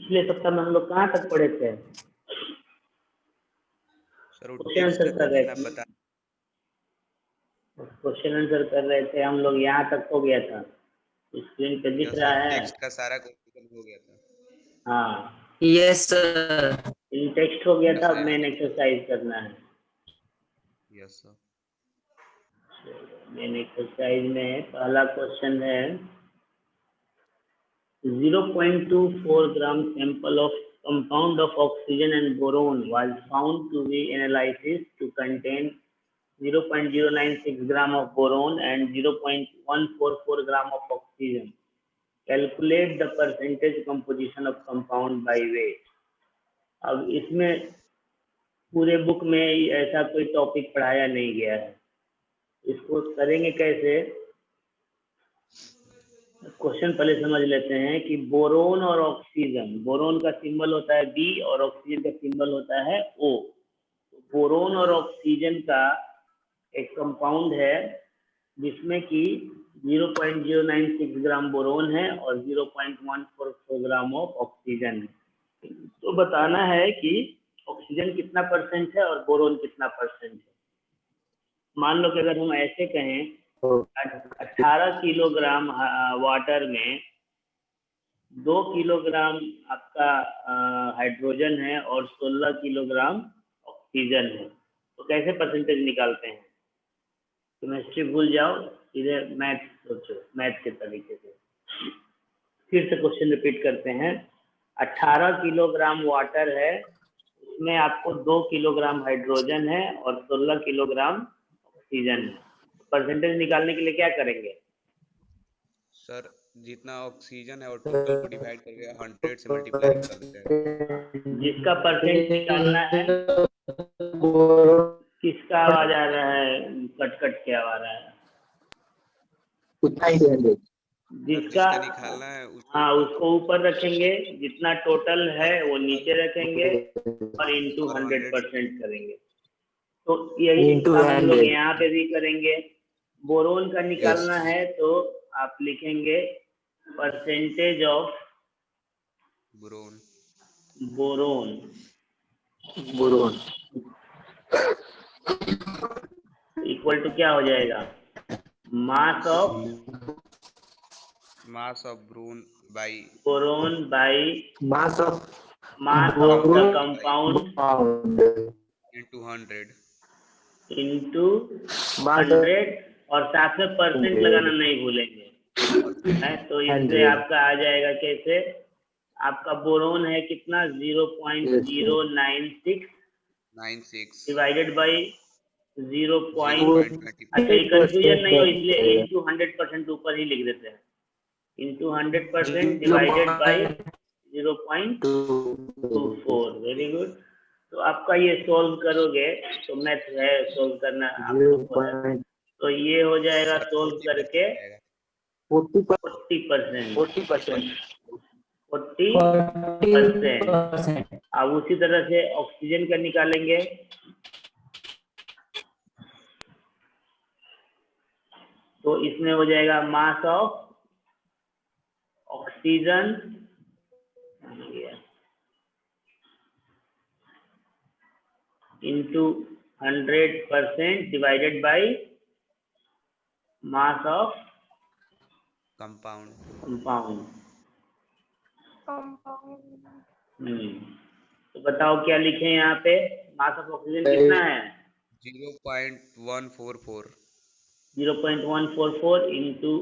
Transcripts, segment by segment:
पिछले सप्ताह में हम लोग कहाँ तक पढ़े थे? सर क्वेश्चन आंसर कर रहे थे। बता क्वेश्चन आंसर कर रहे थे हम लोग, यहाँ तक हो गया था। स्क्रीन पे दिख रहा है? टेक्स्ट का सारा क्वेश्चन हो गया था। हाँ यस सर। इन टेक्स्ट हो गया था, अब मेन एक्सरसाइज करना है। Yes sir. मेन एक्सरसाइज में पहला क्वेश्चन है 0.24 gram sample of compound of oxygen and boron was found to be analyzed to contain 0.096 gram of boron and 0.144 gram of oxygen. Calculate the percentage composition of compound by weight. अब इसमें पूरे book में ऐसा कोई topic पढ़ाया नहीं गया है, इसको करेंगे कैसे? क्वेश्चन पहले समझ लेते हैं कि बोरोन और ऑक्सीजन, बोरोन का सिंबल होता है बी और ऑक्सीजन का सिंबल होता है ओ। बोरोन और ऑक्सीजन का एक कंपाउंड है जिसमें कि 0.096 ग्राम बोरोन है और 0.144 ग्राम ऑफ ऑक्सीजन है। तो बताना है कि ऑक्सीजन कितना परसेंट है और बोरोन कितना परसेंट है। मान लो कि अगर हम ऐसे कहें 18 किलोग्राम वाटर में 2 किलोग्राम आपका हाइड्रोजन है और 16 किलोग्राम ऑक्सीजन है, तो कैसे परसेंटेज निकालते हैं? केमिस्ट्री भूल जाओ, सीधे मैथ सोचो, मैथ के तरीके से। फिर से क्वेश्चन रिपीट करते हैं। 18 किलोग्राम वाटर है, उसमें आपको 2 किलोग्राम हाइड्रोजन है और 16 किलोग्राम ऑक्सीजन है। परसेंटेज निकालने के लिए क्या करेंगे? सर जितना ऑक्सीजन है और टोटल को डिवाइड करके 100 से मल्टीप्लाई कर देते हैं। जिसका परसेंट निकालना है। किसका आवाज आ रहा है? कट कट के आवाज आ रहा है। जिसका निकालना है हाँ उसको ऊपर रखेंगे, जितना टोटल है वो नीचे रखेंगे और इंटू 100% करेंगे। तो यही काम हम लोग यहाँ पे भी करेंगे। बोरोन का निकालना है तो आप लिखेंगे percentage of boron equal to क्या हो जाएगा? Mass of boron by mass of the compound into 100 और साथ में परसेंट लगाना नहीं भूलेंगे। तो इससे आपका आ जाएगा कैसे? आपका बोरोन है कितना? 0.096 डिवाइडेड बाई 0. अच्छा ये कंफ्यूजन नहीं हो इसलिए इंटू 100% ऊपर ही लिख देते हैं। Into 100% divided by 0.24। Very good. तो आपका ये सोल्व करोगे तो मैथ है सोल्व करना आपको है, तो ये हो जाएगा सोल्व करके 40%। अब उसी तरह से ऑक्सीजन का निकालेंगे। तो इसमें हो जाएगा mass of oxygen into 100% divided by mass of compound. तो बताओ क्या लिखे यहाँ पे? मास ऑफ ऑक्सीजन कितना है? 0.144 इंटू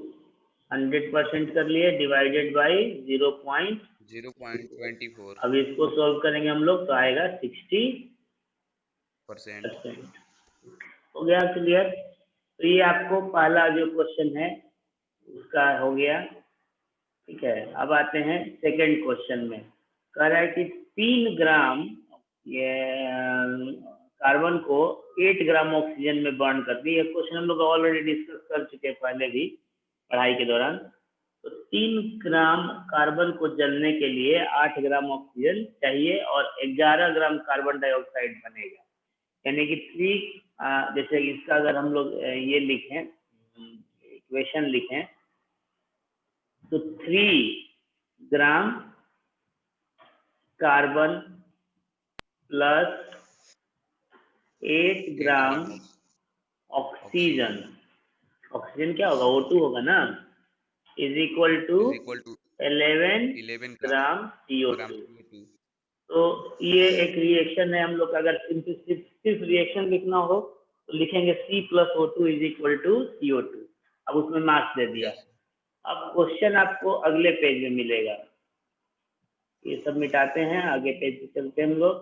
100% कर लिए डिवाइडेड बाई 0.24। अब इसको सॉल्व करेंगे हम लोग तो आएगा 60%। हो गया क्लियर? तो ये आपको पहला जो क्वेश्चन है उसका हो गया। ठीक है, अब आते हैं सेकंड क्वेश्चन में। कह रहा है कि 3 ग्राम ये कार्बन को 8 ग्राम ऑक्सीजन में बर्न कर दी। ये क्वेश्चन हम लोग ऑलरेडी डिस्कस कर चुके हैं पहले भी पढ़ाई के दौरान। तो 3 ग्राम कार्बन को जलने के लिए 8 ग्राम ऑक्सीजन चाहिए और 11 ग्राम कार्बन डाइऑक्साइड बनेगा। यानी कि 3 जैसे इसका अगर हम लोग ये लिखें, इक्वेशन लिखें तो 3 gram carbon plus 8 gram oxygen, oxygen क्या होगा, O2 होगा ना, is equal to 11 gram CO2। तो ये एक रिएक्शन है, हम लोग अगर सिर्फ रिएक्शन लिखना हो तो लिखेंगे C + O2 is equal to CO2। अब उसमें मार्क्स दे दिया। अब क्वेश्चन आपको अगले पेज में मिलेगा, ये सब मिटाते हैं, आगे पेज पे चलते हैं हम लोग।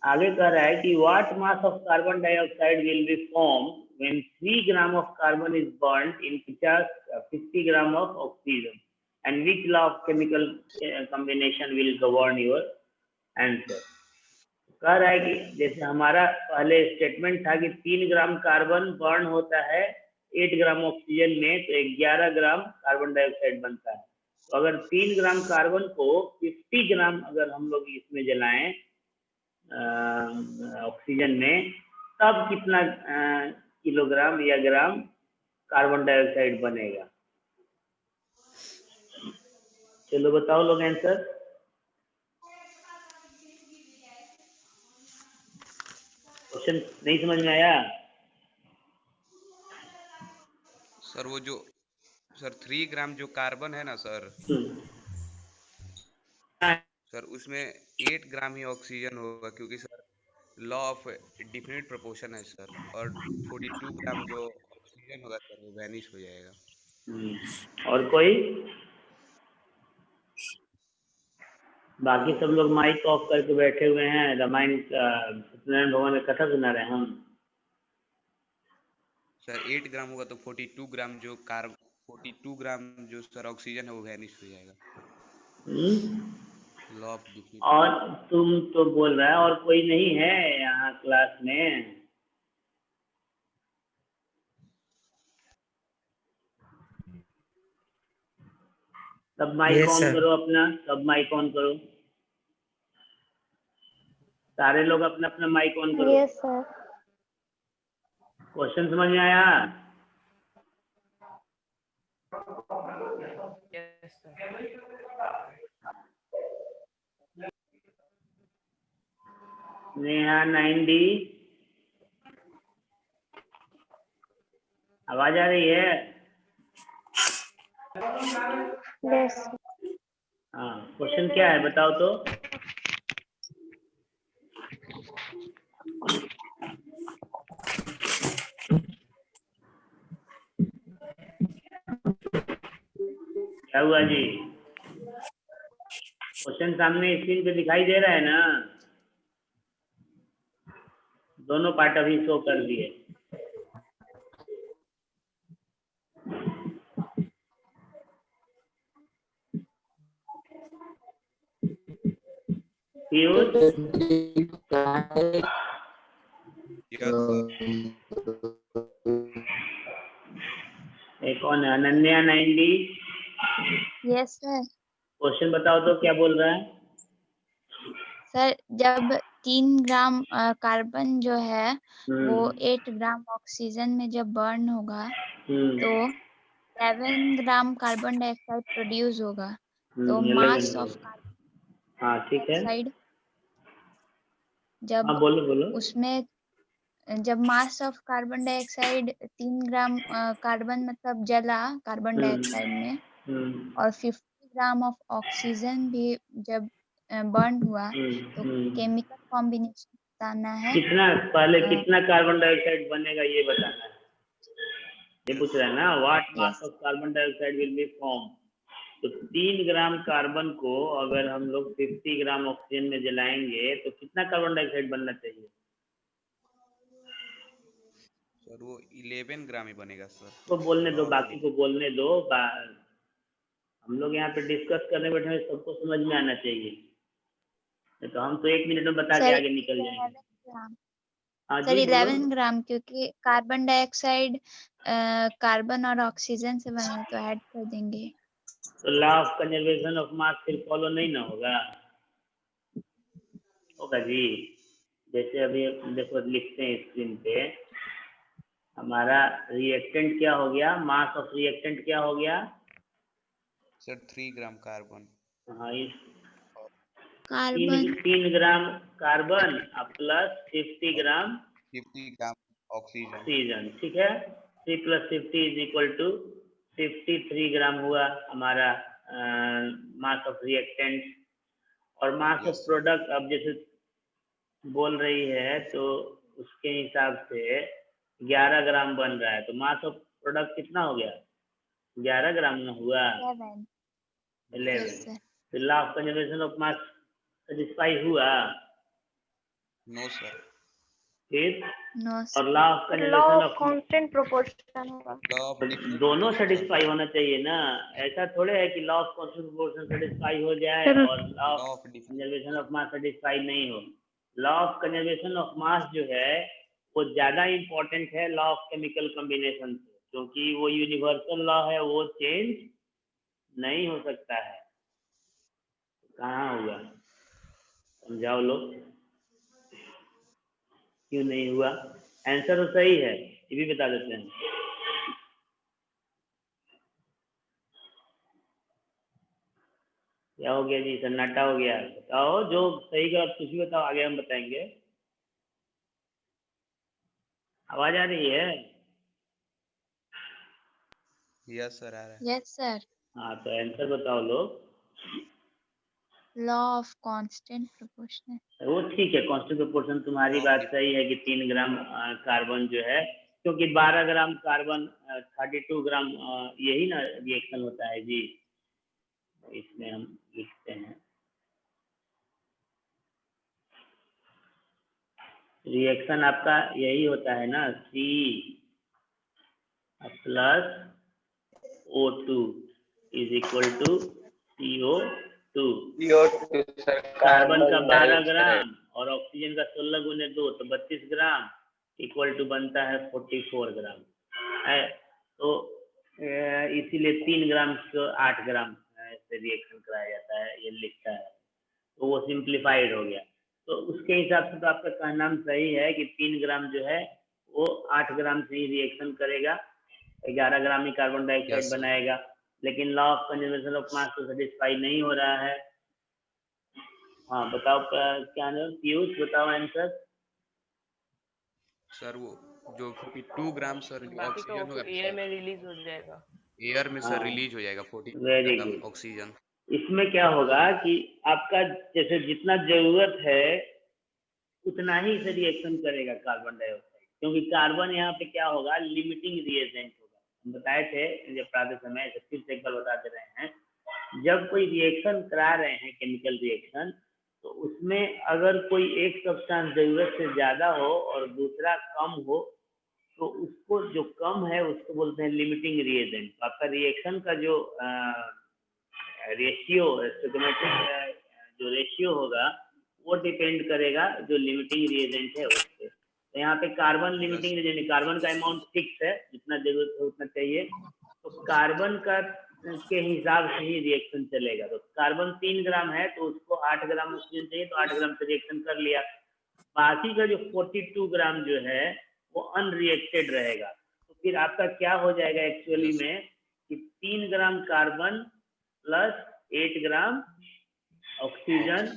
आगे कह रहा है कि what mass of carbon dioxide will be form when 3 gram of carbon is burned in 50 gram of oxygen and which law of chemical combination will govern your answer. कह रहा है कि जैसे हमारा पहले स्टेटमेंट था कि 3 ग्राम कार्बन बर्न होता है 8 ग्राम ऑक्सीजन में, तो 11 ग्राम कार्बन डाइऑक्साइड बनता है। तो अगर 3 ग्राम कार्बन को 50 ग्राम अगर हम लोग इसमें जलाएं ऑक्सीजन में, तब कितना किलोग्राम या ग्राम कार्बन डाइऑक्साइड बनेगा। चलो बताओ लोग आंसर। क्वेश्चन नहीं समझ में आया सर? वो जो सर 3 ग्राम जो कार्बन है ना सर, सर उसमें 8 ग्राम ही ऑक्सीजन होगा, क्योंकि sir law of definite proportion है सर, और 42 ग्राम जो ऑक्सीजन होगा सर वो वैनिश हो जाएगा। और कोई? बाकी सब लोग माइक ऑफ करके बैठे हुए हैं, रामायण सत्यनारायण भगवान में कथा सुना रहे हैं हम। सर 8 ग्राम होगा तो 42 ग्राम जो 42 ग्राम जो सर ऑक्सीजन है वो वैनिश हो जाएगा। Law of definite. और तुम तो बोल रहा है, और कोई नहीं है यहाँ क्लास में? सब माइक ऑन करो अपना, सब माइक ऑन करो, सारे लोग अपना अपना माइक ऑन करो। Yes sir. क्वेश्चन समझ में आया? Yes sir. नेहा 9D, आवाज आ रही है? यस। हाँ, क्वेश्चन क्या है बताओ तो। क्या हुआ जी? क्वेश्चन सामने स्क्रीन पे दिखाई दे रहा है ना? दोनों पार्ट अभी शो कर दिए। एक कौन है? Ananya 9D। Yes sir. Question बताओ तो क्या बोल रहा है? सर जब 3 ग्राम कार्बन जो है वो 8 ग्राम ऑक्सीजन में जब बर्न होगा तो 11 ग्राम कार्बन डाइऑक्साइड प्रोड्यूस होगा। तो मास ऑफ हाँ ठीक है, डाइऑक्साइड जब हाँ बोलो बोलो। उसमें जब mass of carbon dioxide 3 gram carbon मतलब जला कार्बन डाइऑक्साइड में और 50 ग्राम ऑफ ऑक्सीजन भी जब बर्न हुआ तो केमिकल कॉम्बिनेशन बताना है। कितना पहले कितना कार्बन डाइऑक्साइड बनेगा ये बताना है, ये पूछ रहा है ना। What mass of carbon dioxide will be form. तो 3 ग्राम कार्बन को अगर हम लोग 50 ग्राम ऑक्सीजन में जलाएंगे तो कितना कार्बन डाइऑक्साइड बनना चाहिए? सर वो 11 ग्राम ही बनेगा सर। तो बोलने दो, बाकी को बोलने दो। हम लोग यहाँ पे डिस्कस करने बैठे हैं, सबको समझ में आना चाहिए। तो हम तो 1 मिनट में बता के आगे निकल जाएंगे। हाँ सर जी 11 ग्राम, क्योंकि कार्बन डाइऑक्साइड कार्बन और ऑक्सीजन से बना है तो ऐड कर देंगे। तो लॉ ऑफ कंजर्वेशन ऑफ मास फिर फॉलो नहीं ना होगा? होगा जी। जैसे अभी देखो लिखते हैं स्क्रीन पे, हमारा रिएक्टेंट क्या हो गया, मास ऑफ रिएक्टेंट क्या हो गया सर? 3 gram carbon. हाँ, इस कार्बन 3 ग्राम कार्बन प्लस 50 ग्राम 50 ग्राम ऑक्सीजन। ऑक्सीजन, ठीक है। 3 + 50 = 53 ग्राम हुआ हमारा मास ऑफ रिएक्टेंट। और मास ऑफ प्रोडक्ट अब जैसे बोल रही है तो उसके हिसाब से 11 ग्राम बन रहा है, तो मास ऑफ प्रोडक्ट कितना हो गया? 11 ग्राम ना हुआ, 11। Yes sir. तो law of conservation of mass satisfy हुआ? No sir. फिर नो और law of law conservation of of constant proportion होगा। लॉ ऑफ दोनों सेटिस्फाई होना चाहिए ना, ऐसा थोड़े है कि law of constant proportion satisfy हो जाए और law of conservation of mass satisfy नहीं हो। Law of conservation of mass जो है वो ज्यादा इंपॉर्टेंट है लॉ ऑफ केमिकल कॉम्बिनेशन से, क्योंकि वो यूनिवर्सल लॉ है, वो चेंज नहीं हो सकता है। कहाँ हुआ? समझाओ लोग, क्यों नहीं हुआ? आंसर तो सही है, ये भी बता देते हैं। क्या हो गया जी? सन्नाटा हो गया। बताओ जो सही का कुछ भी बताओ, आगे हम बताएंगे। आवाज आ रही है? यस सर, आ रहा है। Yes sir. हाँ तो आंसर बताओ लोग। Law of constant proportion. वो ठीक है, कांस्टेंट प्रोपोर्शन तुम्हारी बात सही है कि 3 ग्राम कार्बन जो है, क्योंकि 12 ग्राम कार्बन 32 ग्राम यही ना रिएक्शन होता है जी। इसमें हम लिखते हैं रिएक्शन आपका यही होता है ना, C + O2 = CO2। कार्बन का 12 ग्राम और ऑक्सीजन का 16 × 2 तो 32 ग्राम = बनता है 44 ग्राम है। तो इसीलिए 3 ग्राम को 8 ग्राम से रिएक्शन कराया जाता है, ये लिखता है, तो वो सिंप्लीफाइड हो गया। तो उसके हिसाब से तो आपका कहना सही है कि 3 ग्राम जो है वो 8 ग्राम से ही रिएक्शन करेगा, 11 ग्राम ही कार्बन डाइऑक्साइड बनाएगा। लेकिन लॉ ऑफ कंजर्वेशन ऑफ मास तो सेटिस्फाई नहीं हो रहा है। हाँ बताओ क्या नाम? पीयूष बताओ आंसर। सर वो जो 42 ग्राम सर ऑक्सीजन होगा एयर में रिलीज हो जाएगा। एयर में सर रिलीज हो जाएगा 42 वेरी ग्राम गुड। ऑक्सीजन। इसमें क्या होगा कि आपका जैसे जितना जरूरत है उतना ही से रिएक्शन करेगा कार्बन डाइऑक्साइड, क्योंकि कार्बन यहाँ पे क्या होगा? लिमिटिंग रिएजेंट होगा। हम बताए थे जब पढ़ाते समय, फिर से एक बार बता दे रहे हैं, जब कोई रिएक्शन करा रहे हैं केमिकल रिएक्शन, तो उसमें अगर कोई एक सब्सटेंस जरूरत से ज्यादा हो और दूसरा कम हो, तो उसको जो कम है उसको बोलते हैं लिमिटिंग रिएजेंट। तो आपका रिएक्शन का जो रेशियो स्टोइकोमेट्रिक जो रेशियो होगा वो डिपेंड करेगा जो लिमिटिंग रिएजेंट है उससे। तो यहाँ पे कार्बन लिमिटिंग रिएजेंट, कार्बन का अमाउंट फिक्स है, जितना जरूरत है उतना चाहिए, तो कार्बन का के हिसाब से ही रिएक्शन चलेगा। तो कार्बन 3 ग्राम है तो उसको 8 ग्राम ऑक्सीजन चाहिए, तो 8 ग्राम से रिएक्शन कर लिया। बाकी का जो 42 ग्राम जो है वो अनरिएक्टेड रहेगा। तो फिर आपका क्या हो जाएगा एक्चुअली में कि 3 gram carbon plus 8 gram oxygen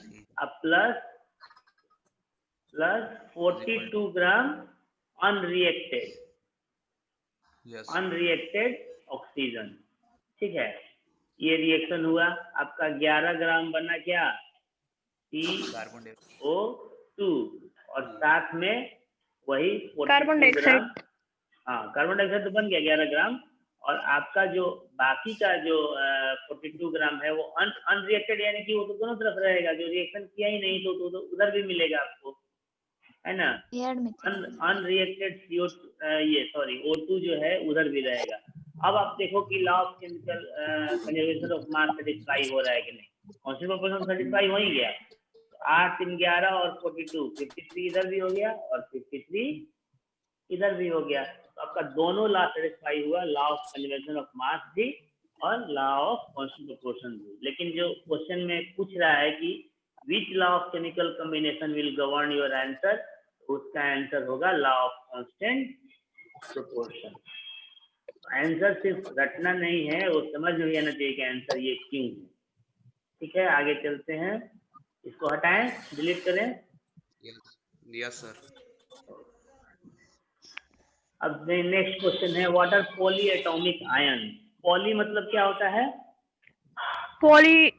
plus 42 ग्राम अनरिएक्टेड ऑक्सीजन, ठीक है। ये रिएक्शन हुआ, आपका 11 ग्राम बना क्या? CO2 और साथ में वही 42 ग्राम, हाँ कार्बन डाइऑक्साइड तो बन गया 11 ग्राम, और आपका जो बाकी का जो 42 ग्राम है वो अनरिएक्टेड, यानी कि वो तो दोनों तरफ रहेगा, जो रिएक्शन किया ही नहीं तो उधर भी मिलेगा आपको, है ना। अनरिएक्टेड O2 जो है उधर भी रहेगा। अब आप देखो कि law of chemical conservation of mass satisfy हो रहा है कि नहीं। कांस्टेंट प्रोपोर्शन सेटिस्फाई हो ही गया, 8 3 11 और 42 53 इधर भी हो गया और 53 इधर भी हो गया। तो आपका दोनों लॉ सेटिस्फाई हुआ, लॉ ऑफ कंजर्वेशन ऑफ मास भी और लॉ ऑफ कांस्टेंट प्रोपोर्शन भी। लेकिन जो क्वेश्चन में पूछ रहा है कि which law of chemical combination will govern your answer, उसका आंसर होगा law of constant proportion. Answer सिर्फ रटना नहीं है, वो समझ में आना चाहिए कि आंसर ये क्यों है। ठीक है, आगे चलते हैं। इसको हटाएं, डिलीट करें। Yes sir. अब नेक्स्ट क्वेश्चन है what are poly atomic ion. Poly मतलब क्या होता है? पॉली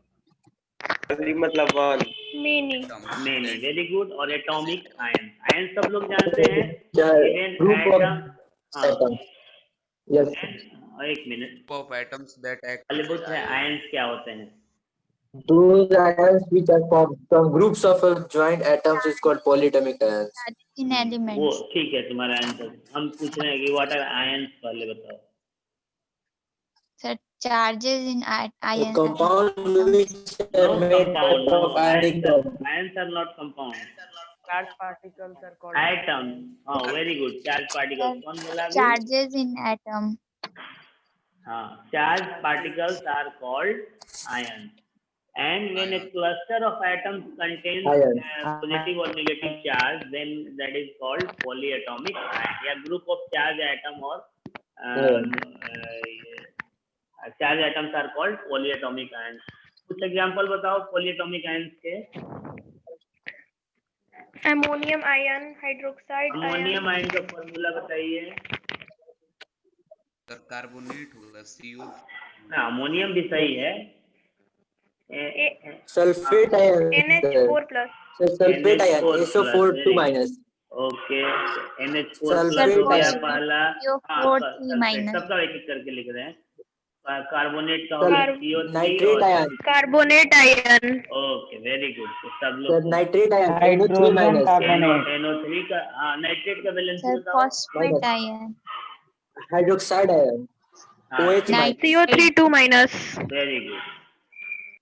मतलब one. Many. Many, very good. और एटॉमिक आयन, आयन सब लोग जानते हैं, even group of atom. Atom. Yes. एक minute, Group of atoms that act पहले as पूछते हैं ions. आयन्स क्या होते हैं। Those ions which are formed from groups of joint atoms is called polyatomic ions. in वो elements. ठीक है तुम्हारा आंसर। हम पूछ रहे हैं कि व्हाट आर आयन्स, पहले बताओ। Sir, charges in A ion compound which No are made compound, no, of ionic bonds. ions are not compound, charge particles are called atoms। हाँ, very good, charge particles. Sir, कौन बोला अभी? charges in atom. हाँ, charge particles are called ion. And when a cluster of atoms contains Ions. positive or negative charge, then that is called polyatomic ion, या group of charged atom or charged atoms are called polyatomic ions। कुछ example बताओ polyatomic ions के। Ammonium ion, hydroxide ammonium ion का formula बताइए। Sir carbonate होगा CO। Ammonium भी सही है। Sulfate ion. NH4+। Sulfate ion. SO4 2 minus. Okay, NH4+ Sulfate हो गया ion. पहला। CO4 3 minus. सबका एक एक करके लिख रहे हैं। कार्बोनेट का हो गया CO3 Nitrate और ion. Carbonate ion. Okay, very good. तो सब Sir, लोग nitrate ion. NO3 minus. NO3 का, हाँ, नाइट्रेट का वैलेंसी Sir, बताओ। phosphate ion. Hydroxide ion. हाँ, OH minus. CO3 2-। Very good.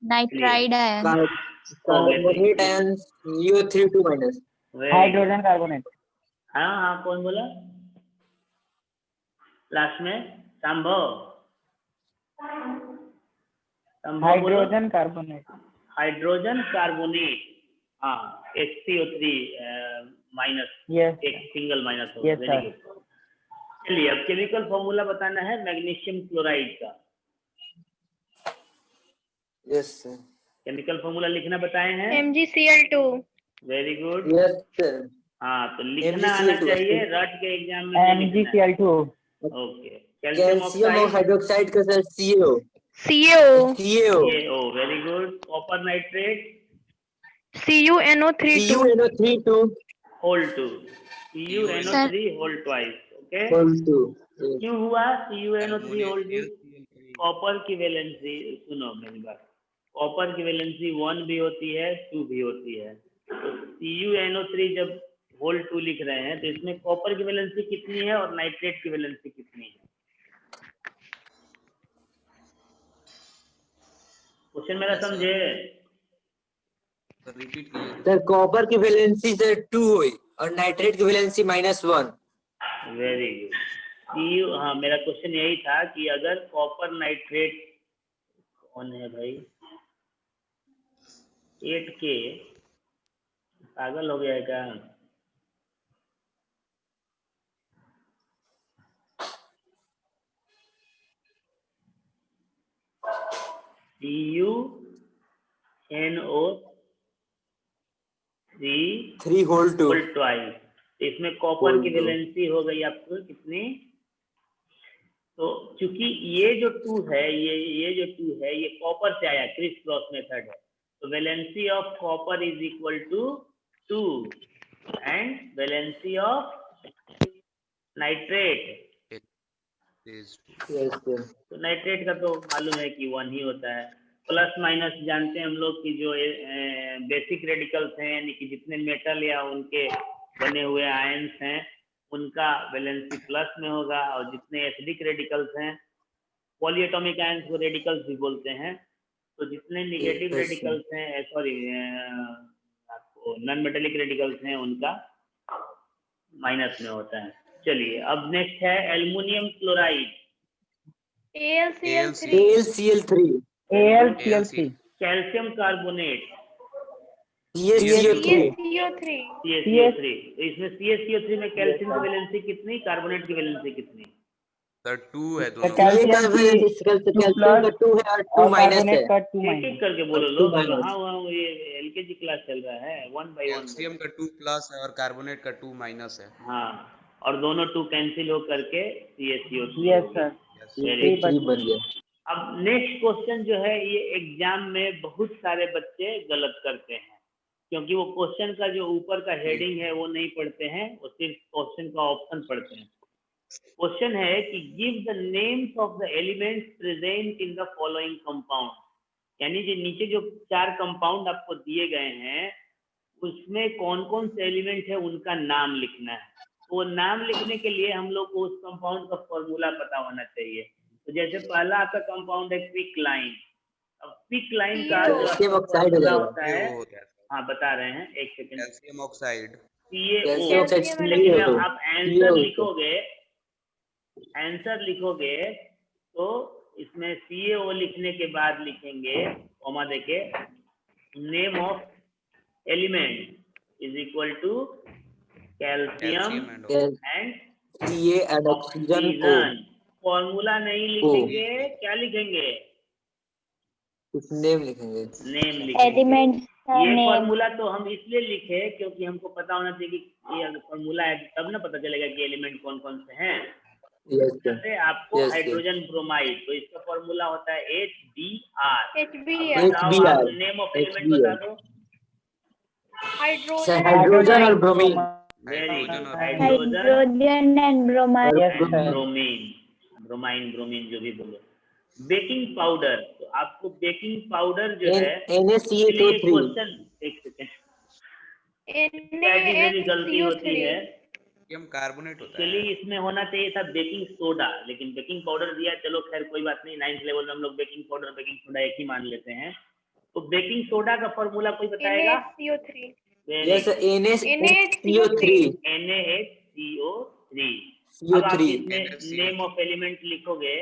Nitride ion. Carbonate ion. CO3 2 minus. Hydrogen carbonate. हाँ हाँ, कौन बोला लास्ट में? संभव हाइड्रोजन कार्बोनेट। हाइड्रोजन कार्बोनेट, हाँ, HCO3 माइनस, यस एक सिंगल माइनस हो। Yes, very sir. गुड। चलिए, अब केमिकल फॉर्मूला बताना है मैग्नीशियम क्लोराइड का। Yes, sir. केमिकल फॉर्मूला लिखना बताए हैं। MgCl2। Very good. Yes, sir. हाँ, तो लिखना MgCl2 आना चाहिए, रट के एग्जाम में नहीं लिखना है। MgCl2। Okay, calcium Calcium oxide, hydroxide का sir CaO. CaO। CaO, very good. Copper nitrate, CuNO3 2। CuNO3 whole 2, CuNO3 whole twice. Okay, whole 2. क्यों हुआ CuNO3 होल 2? Cl कॉपर की वैलेंसी, सुनो मेरी बात, कॉपर की वैलेंसी 1 भी होती है, 2 भी होती है। तो CuNO3 जब होल 2 लिख रहे हैं तो इसमें कॉपर की वैलेंसी कितनी है और नाइट्रेट की वैलेंसी कितनी है? क्वेश्चन मेरा समझे? रिपीट कीजिए। सर कॉपर की वैलेंसी सर 2 हुई और नाइट्रेट की वैलेंसी -1। Very good. हाँ, मेरा क्वेश्चन यही था कि अगर कॉपर नाइट्रेट, कौन है भाई 8K, पागल हो गया है क्या? CuNO3 whole 2। Whole twice. इसमें कॉपर होल की 2। वैलेंसी हो गई आपको कितनी? तो चूंकि ये जो 2 है, ये जो 2 है, ये कॉपर से आया, क्रिस क्रॉस मेथड है, तो valency of copper is equal to 2 and valency of nitrate, yes sir. तो नाइट्रेट का तो मालूम है कि 1 ही होता है। प्लस माइनस जानते हैं हम लोग कि जो बेसिक रेडिकल्स हैं, यानी कि जितने मेटल या उनके बने हुए आयंस हैं, उनका वैलेंसी प्लस में होगा, और जितने एसिडिक रेडिकल्स हैं, पॉलीएटॉमिक आयंस को रेडिकल्स भी बोलते हैं, तो जितने निगेटिव Yes, रेडिकल्स हैं, सॉरी आपको नॉन मेटेलिक रेडिकल्स हैं, उनका माइनस में होता है। चलिए, अब नेक्स्ट है aluminium chloride, AlCl3। AlCl3। AlCl3। Calcium carbonate, CaCO3। CaCO3। CaCO3। तो इसमें CaCO3 में कैल्शियम की वैलेंसी कितनी, कार्बोनेट की वैलेंसी कितनी? सर 2 है दोनों में। कैल्शियम का 2 है और 2 माइनस है। कार्बोनेट का 2 एक एक माइनस। करके बोलो और लोग, 2 minus। हाँ वहाँ ये एलकेजी क्लास चल रहा है, 1 by 1 कैल्शियम का 2 प्लस है और कार्बोनेट का 2 माइनस है। हाँ, और दोनों 2 कैंसिल हो करके CaCO3 यस हो गया। सर। Very good. 3 बन गया। अब नेक्स्ट क्वेश्चन जो है, ये एग्जाम में बहुत सारे बच्चे गलत करते हैं, क्योंकि वो क्वेश्चन का जो ऊपर का हेडिंग है वो नहीं पढ़ते हैं, वो सिर्फ क्वेश्चन का ऑप्शन पढ़ते हैं। क्वेश्चन है कि give the names of the elements present in the following compound, यानी जो नीचे जो 4 कंपाउंड आपको दिए गए हैं उसमें कौन कौन से एलिमेंट है उनका नाम लिखना है। तो वो नाम लिखने के लिए हम लोग को उस कंपाउंड का फॉर्मूला पता होना चाहिए। तो जैसे पहला आपका कंपाउंड है क्विकलाइन। अब क्विकलाइन का जो कैल्शियम आपका ऑक्साइड हो फॉर्मूला जाएगा। होता है, वो क्या है? हाँ बता रहे हैं, एक second. Calcium oxide. Calcium oxide calcium नहीं लेकिन है जब वो। आप आंसर लिखोगे तो इसमें CaO लिखने के बाद लिखेंगे कॉमा देके name of element is equal to calcium calcium and and Ca and oxygen O। Oxygen. Formula नहीं लिखेंगे, क्या लिखेंगे? कुछ नेम लिखेंगे। नेम लिखेंगे। एलिमेंट्स का ये नेम। फॉर्मूला तो हम इसलिए लिखे क्योंकि हमको पता होना चाहिए कि ये फॉर्मूला है, तब ना पता चलेगा कि एलिमेंट कौन कौन से हैं। Yes sir. जैसे आपको Yes, हाइड्रोजन ब्रोमाइड, तो इसका फॉर्मूला होता है HBr। HBr। बताओ आप नेम ऑफ एलिमेंट बता दो। सर हाइड्रोजन हाइड्रोजन और ब्रोमीन। Very hydrogen good. और hydrogen hydrogen and bromine. Yes and sir. Bromine bromine जो भी बोलो। बेकिंग पाउडर, तो आपको बेकिंग पाउडर जो है, चलिए NaCO3। क्वेश्चन, एक सेकेंड, मेरी गलती होती है। कैल्शियम कार्बोनेट होता चलिए है। इसमें होना चाहिए था बेकिंग सोडा, लेकिन बेकिंग पाउडर दिया, चलो खैर कोई बात नहीं, 9th लेवल में हम लोग बेकिंग पाउडर बेकिंग सोडा एक ही मान लेते हैं। तो बेकिंग सोडा का फॉर्मूला कोई बताएगा? Yes NaCO3। NaHCO3। अब आप इसमें नेम ऑफ एलिमेंट लिखोगे,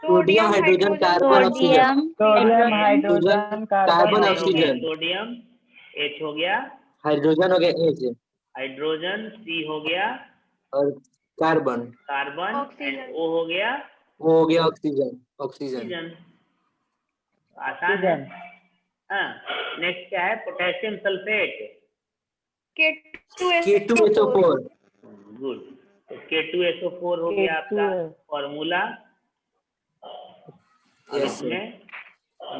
sodium hydrogen carbon oxygen. Sodium hydrogen carbon oxygen. Sodium H हो गया, हाइड्रोजन हो गया H हाइड्रोजन C हो गया, और कार्बन कार्बन एंड O हो गया, O हो गया ऑक्सीजन। ऑक्सीजन। आसान है। हाँ, नेक्स्ट क्या है? Potassium sulphate. K2SO4। गुड। तो K2SO4 हो गया आपका फॉर्मूला। Yes sir. इसमें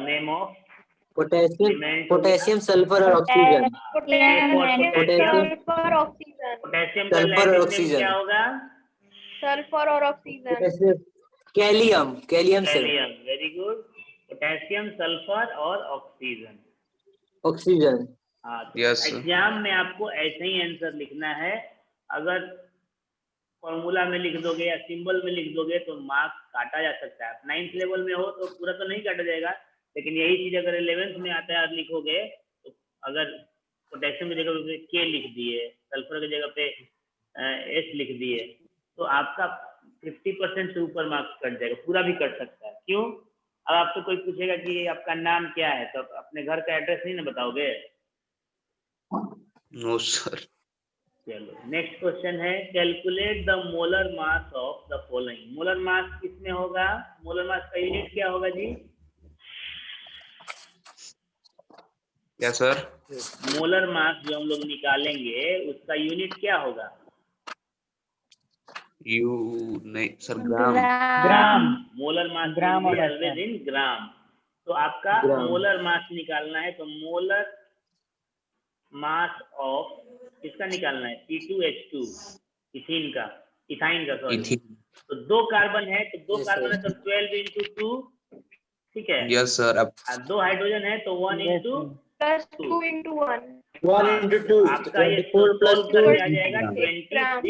नेम ऑफ पोटेशियम सल्फर और ऑक्सीजन। पोटेशियम का सल्फर और लैटिन नेम ऑक्सीजन। क्या होगा? सल्फर और oxygen. Kalium sir. Very good. Potassium sulphur और ऑक्सीजन। ऑक्सीजन। हाँ, तो Yes, sir. एग्जाम में आपको ऐसे ही आंसर लिखना है। अगर फॉर्मूला में लिख दोगे या सिंबल में लिख दोगे तो मार्क्स काटा जा सकता है। 9th लेवल में हो तो पूरा तो नहीं काटा जाएगा, लेकिन यही चीज अगर 11th में आता है और लिखोगे, तो अगर पोटेशियम की जगह पे K लिख दिए, सल्फर की जगह पे S लिख दिए, तो आपका 50% से ऊपर मार्क्स कट जाएगा, पूरा भी कट सकता है। क्यों? अब आपसे कोई पूछेगा कि आपका नाम क्या है, तो अपने घर का एड्रेस नहीं ना बताओगे। No sir. चलो नेक्स्ट क्वेश्चन है, calculate the molar mass of the following. Molar mass किसमें होगा? मोलर मास का यूनिट क्या होगा जी? क्या सर? मोलर मास जो हम लोग निकालेंगे उसका यूनिट क्या होगा? नहीं सर, ग्राम। ग्राम। मोलर मास ग्राम होता है। ऑलवेज इन ग्राम। तो आपका ग्राम। मोलर मास निकालना है, तो मोलर मास ऑफ किसका निकालना है? C2H2, इथाइन का सॉरी। तो 2 कार्बन है, तो 2 Yes, कार्बन है sir. तो 12 into 2, ठीक है। Yes sir. अब 2 हाइड्रोजन है तो 1 into प्लस 2 into 1। 1 into 2 आपका ये 24 plus 2 आ जाएगा 26 ग्राम।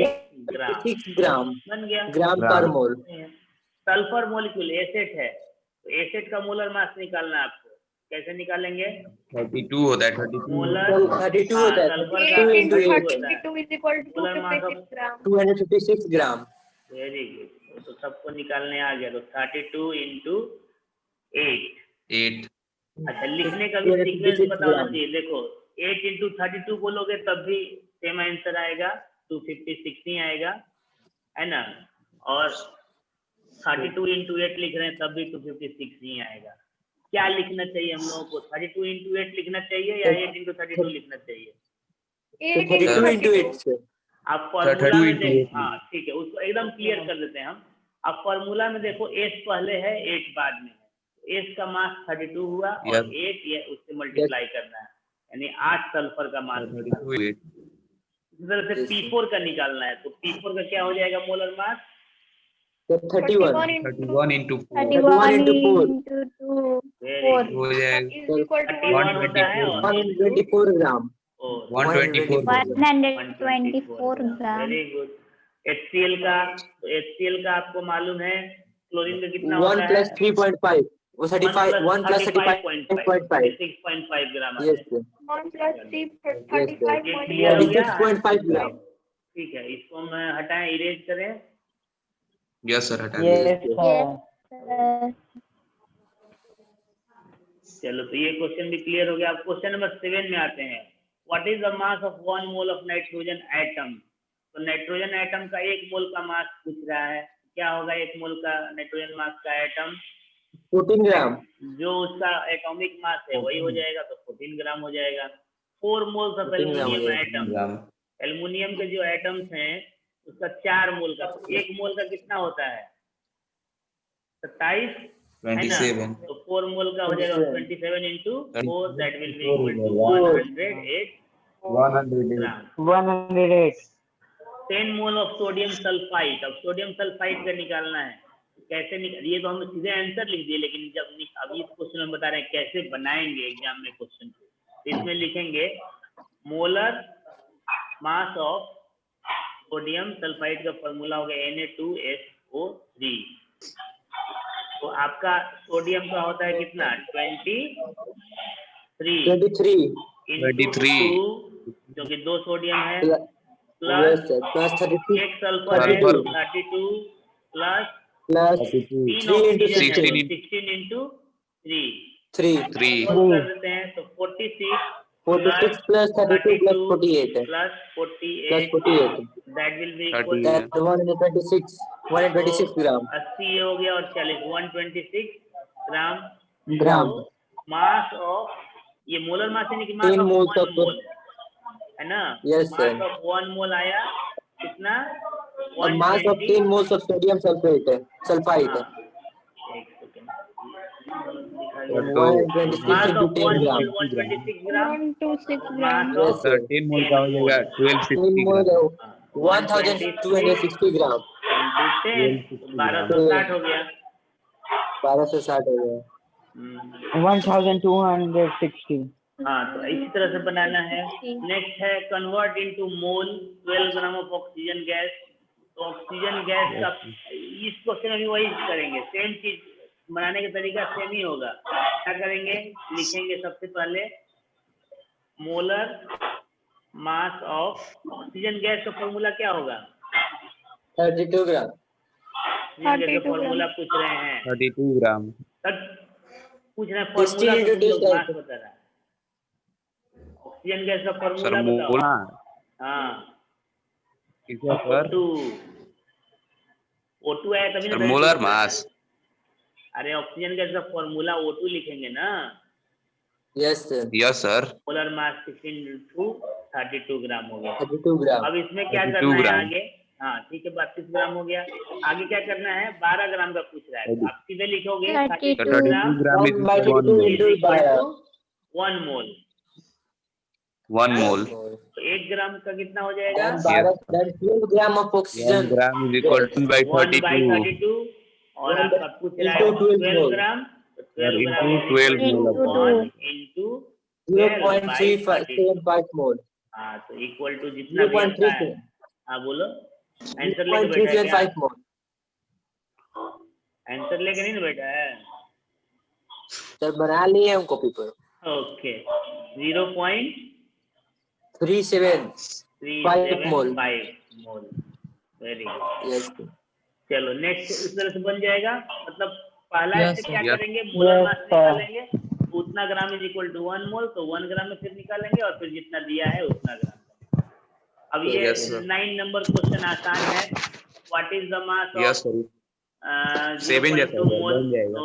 26 ग्राम बन गया। ग्राम पर मोल। सल्फर मॉलिक्यूल एसेट है, तो एसेट का मोलर मास निकालना है आपको। कैसे निकालेंगे? 32 होता है। 32 मोलर 32 होता है। सल्फर 2 का into 8 32 is equal to 256 gram. 256 gram. Very good. तो सबको निकालने आ गया, तो 32 into 8। अच्छा, लिखने का भी सीक्वेंस पता होना चाहिए। देखो 8 into 32 बोलोगे तब भी सेम आंसर आएगा, 256 ही आएगा, है ना। और 32 into 8 लिख रहे हैं तब भी 256 ही आएगा। क्या लिखना चाहिए हम लोगों को? 32 into 8 लिखना चाहिए या 8 into 32 लिखना चाहिए? 8 into 32। आप फॉर्मूला में देखो, हाँ ठीक है, उसको एकदम क्लियर कर देते हैं हम। अब फॉर्मूला में देखो एस पहले है 8 बाद में है, एस का मास 32 हुआ और 8 ये उससे मल्टीप्लाई करना है, यानी 8 सल्फर का मास निकालना है। इस तरह से P4 का निकालना है, तो P4 का क्या हो जाएगा मोलर मास? 31 into 31 into 4 हो जाएगा is equal to 31 होता है और 124 gram. 124 124 gram. Very good. HCl का, तो HCl का आपको मालूम है क्लोरीन का कितना होता 1 है? plus 3.5 वो 35 1 plus 35.5 6.5 ग्राम आता yes है। sir 1 plus 3 yes sir 35.5। 36.5 ग्राम। ठीक है, इसको हम हटाएं, इरेज करें। यस सर हटा Yes, दीजिए। sir. चलो, तो ये क्वेश्चन भी क्लियर हो गया। अब क्वेश्चन नंबर 7 में आते हैं। What is the mass of 1 mole of nitrogen atom? तो नाइट्रोजन एटम का 1 मोल का मास पूछ रहा है। क्या होगा 1 मोल का नाइट्रोजन मास का एटम? 14 ग्राम। जो उसका एटॉमिक मास है वही हो जाएगा, तो 14 ग्राम हो जाएगा। 4 मोल्स ऑफ 14 ग्राम हो एल्युमिनियम जाएगा। एटम, एल्युमिनियम के जो एटम्स हैं उसका 4 मोल का, तो 1 मोल का कितना होता है? 27 है ना? 27 तो 4 मोल का हो जाएगा 27 into 4, that will be equal to 108 gram. 108. 10 mole of sodium sulphide. अब सोडियम सल्फाइड का निकालना है, कैसे निकाल, ये तो हम सीधे आंसर लिख दिए, लेकिन जब अभी इस क्वेश्चन में बता रहे हैं कैसे बनाएंगे एग्जाम में क्वेश्चन, इसमें लिखेंगे molar mass of sodium sulphide का फॉर्मूला हो गया Na2SO3। तो आपका सोडियम का होता है कितना? 23 23 क्योंकि 2 सोडियम है, yes sir plus 32 एक सल्फर है 32 प्लस plus 3 3 into ऑक्सीजन है 16 16 into 3 3 कर देते हैं, तो 46 plus 32 plus 48 plus plus 48 48 that will be equal that 126 ग्राम। 80 ये हो गया और 40 126 ग्राम। ग्राम मास ऑफ, ये मोलर मास यानी कि मास 3 ऑफ moles 1 of मोल है ना? Yes, sir. मास ऑफ 1 मोल आया कितना? और mass of 3 moles of sodium sulfate है sulfite है। एक second, 126 mass into of 10 1 gram. Mole 126 gram, 126 mass gram. Of 13 मोल का हो जाएगा 10 1260 मोल ग्राम। 1260 ग्राम। 1260 हो गया। 1260 हो गया। 1260. हाँ, तो इसी तरह से बनाना है। नेक्स्ट है convert into mole 12 gram of oxygen gas. तो ऑक्सीजन गैस का इस क्वेश्चन में भी वही करेंगे, सेम चीज बनाने का तरीका सेम ही होगा। क्या करेंगे? लिखेंगे सबसे पहले molar mass of oxygen gas का फॉर्मूला क्या होगा? 32 ग्राम। ऑक्सीजन गैस का फॉर्मूला पूछ रहे हैं, 32 ग्राम। पूछ रहे हैं फॉर्मूला, तो तुम लोग मास बता रहा है। ऑक्सीजन गैस का सर फॉर्मूला मोल बताओ। हाँ, किसका सर? O2 है तभी ना सर मोलर मास। अरे ऑक्सीजन गैस का फॉर्मूला O2 लिखेंगे ना। Yes sir. Yes sir. Molar mass 16 into 32 ग्राम हो गया। 32 ग्राम। अब इसमें क्या करना है आगे? हाँ ठीक है, 32 ग्राम हो गया। आगे क्या करना है? 12 ग्राम का पूछ रहा है, आप सीधे लिखोगे 32 ग्राम 1 मोल। 1 मोल। तो 1 ग्राम का कितना हो जाएगा? 12 gram of 1 oxygen gram is equal to 1/32 और आपका पूछ रहा है 12 ग्राम, तो 12 ग्राम into 0.375 मोल। हाँ, तो इक्वल टू जितना भी आता है। हाँ बोलो, आंसर लेके बैठा है क्या? 0.375 मोल। आंसर लेके नहीं बैठा है? सर बना लिए हम कॉपी पर। Okay, 0.375 mole. Very good. Yes. चलो नेक्स्ट इस तरह से बन जाएगा। मतलब पहला Yes, स्टेप क्या yes. करेंगे? मोलर मास निकालेंगे, उतना gram is equal to 1 mole, तो 1 ग्राम में फिर निकालेंगे और फिर जितना दिया है उतना ग्राम। अब ये Yes, sir. 9 नंबर क्वेश्चन आसान है। What is the mass yes of sir. Seven जैसा 0.2 मोल, बन जाएगा। तो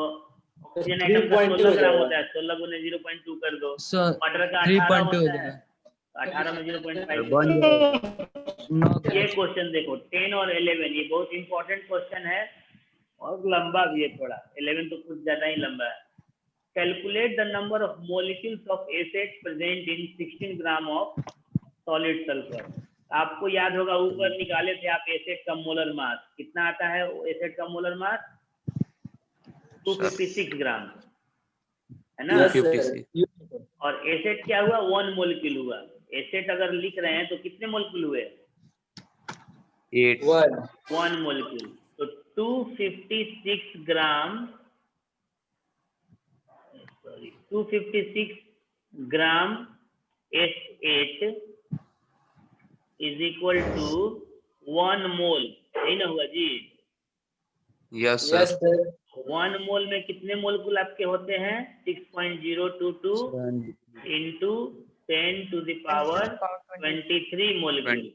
ऑक्सीजन एटम का 16 ग्राम होता है, 16 गुने 0.2 कर दो, वाटर का 18 होता है, 18 में 0.5 बन जाएगा। ये क्वेश्चन देखो 10 और 11, ये बहुत इंपॉर्टेंट क्वेश्चन है और लंबा भी है थोड़ा, 11 तो कुछ ज्यादा ही लंबा है। Calculate the number of molecules of acid present in 16 gram of solid sulphur. आपको याद होगा ऊपर निकाले थे आप एसिड का मोलर मास, कितना आता है एसिड का मोलर मास? 256 ग्राम, है ना? Yes, sir. और एसिड क्या हुआ? 1 मोलिक्यूल हुआ। एसिड अगर लिख रहे हैं तो कितने मोलिक्यूल हुए? 8 1 मोलिक्यूल। तो 256 gram, sorry 256 gram S8 is equal to 1 mole, यही ना हुआ जी? Yes Yes, sir. sir. 1 mole में कितने मोलिक्यूल आपके होते हैं? 6.022 into 10 to the power 23 molecule,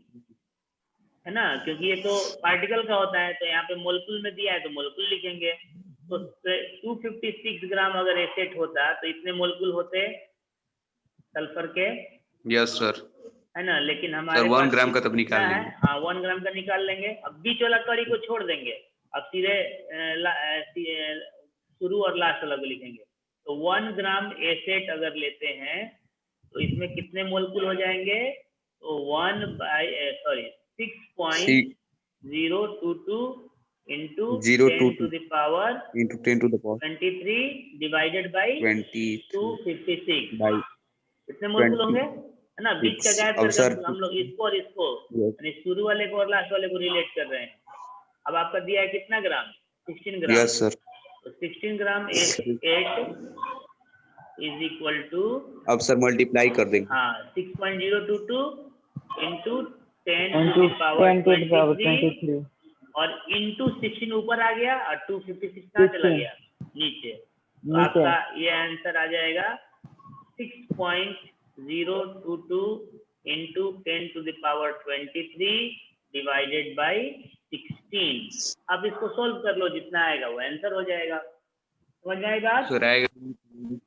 है ना? क्योंकि ये तो पार्टिकल का होता है, तो यहाँ पे मोलिक्यूल में दिया है तो मोलिक्यूल लिखेंगे। तो 256 ग्राम अगर एसिड होता तो इतने मोलिक्यूल होते सल्फर के? Yes sir. है ना? लेकिन हमारे 1 पास ग्राम का तब निकाल कितना है? लेंगे। हाँ 1 ग्राम का निकाल लेंगे। अब बीच वाला कड़ी को छोड़ देंगे, अब सीधे शुरू और लास्ट वाला को लिखेंगे। तो 1 ग्राम एसिड अगर लेते हैं तो इसमें कितने मोलिक्यूल हो जाएंगे? तो 6.022 into 10 to the power 23 divided by 256 by कितने मोलिक्यूल होंगे? है ना? बीच का गैप अब करके सर हम लोग इसको और इसको यानी शुरू वाले को और लास्ट वाले को रिलेट कर रहे हैं। अब आपका दिया है कितना ग्राम? 16 ग्राम। Yes sir. तो 16 ग्राम S8 इज इक्वल टू, अब सर मल्टीप्लाई कर देंगे। हाँ 6.022 इंटू 10 टू द पावर 23 और इंटू 16 ऊपर आ गया और 256 कहाँ चला गया? नीचे। तो आपका ये आंसर आ जाएगा 6.022 into 10 to the power 23 divided by 16। अब इसको सोल्व कर लो, जितना आएगा वो आंसर हो जाएगा। समझ जाएगा? सर आएगा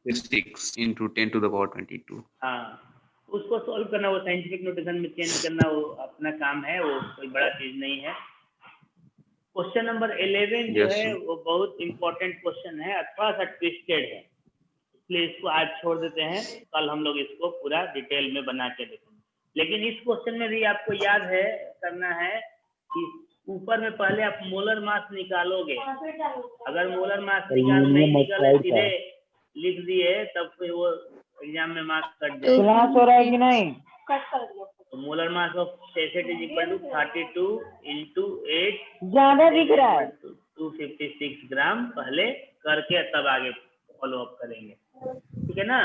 6 इंटू 10 टू द पावर 22। हाँ, उसको सोल्व करना, वो साइंटिफिक नोटेशन में चेंज करना वो अपना काम है, वो कोई बड़ा चीज नहीं है। क्वेश्चन नंबर 11 जो है वो बहुत इंपॉर्टेंट क्वेश्चन है, थोड़ा सा ट्विस्टेड है, इसलिए इसको आज छोड़ देते हैं, कल हम लोग इसको पूरा डिटेल में बना के देखेंगे। लेकिन इस क्वेश्चन में भी आपको याद है करना है कि ऊपर में पहले आप मोलर मास निकालोगे। अगर मोलर मास नहीं निकाले सीधे लिख दिए तब फिर वो एग्जाम में मार्क्स कट जाएगा। क्लास हो रहा है कि नहीं? तो molar mass of acid is equal to 32 into 8 ज्यादा दिख रहा है। 256 ग्राम पहले करके तब आगे फॉलो अप करेंगे, ठीक है ना?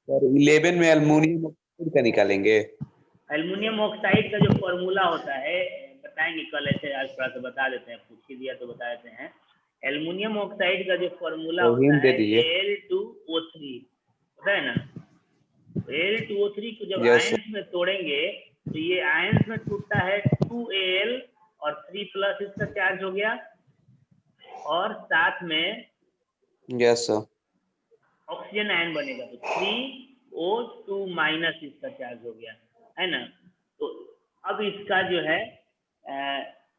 सर 11 में एल्युमिनियम ऑक्साइड का निकालेंगे। एल्युमिनियम ऑक्साइड का जो फॉर्मूला होता है बताएंगे कल, ऐसे आज थोड़ा सा बता देते हैं, पूछ ही दिया तो बता देते हैं। एल्युमिनियम ऑक्साइड का जो फॉर्मूला होता है Al2O3 होता है ना? Al2O3 को जब आयंस में तोड़ेंगे तो ये आयंस में टूटता है 2Al और 3+ इसका चार्ज हो गया, और साथ में यस सर ऑक्सीजन आयन बनेगा तो 3O2- इसका चार्ज हो गया, है ना? तो अब इसका जो है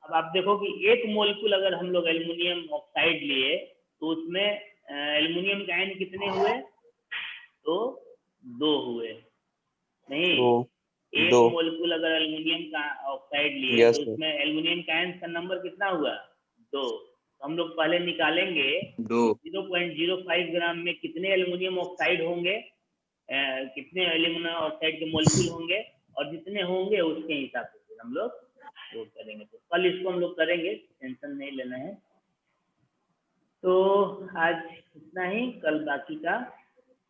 अब आप देखो कि एक मोलिक्यूल अगर हम लोग एल्युमिनियम ऑक्साइड लिए तो उसमें एल्युमिनियम के आयन कितने हुए? तो 2 हुए नहीं, एक मोलिक्यूल अगर एल्युमिनियम का ऑक्साइड लिए तो उसमें एल्युमिनियम का आयन का नंबर कितना हुआ? 2। तो हम लोग पहले निकालेंगे 0.05 ग्राम में कितने एल्युमिनियम ऑक्साइड होंगे, कितने एल्युमिनियम ऑक्साइड के मोलिक्यूल होंगे, और जितने होंगे उसके हिसाब से हम लोग वो करेंगे। तो कल इसको हम लोग करेंगे, टेंशन नहीं लेना है। तो आज इतना ही, कल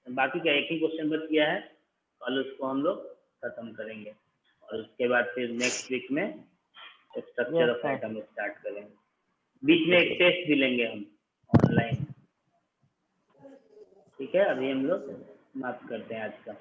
बाकी का एक ही क्वेश्चन बच गया है, कल उसको हम लोग खत्म करेंगे और उसके बाद फिर नेक्स्ट वीक में स्ट्रक्चर ऑफ एटम स्टार्ट करेंगे। बीच में एक टेस्ट भी लेंगे हम ऑनलाइन, ठीक है? अभी हम लोग समाप्त करते हैं आज का।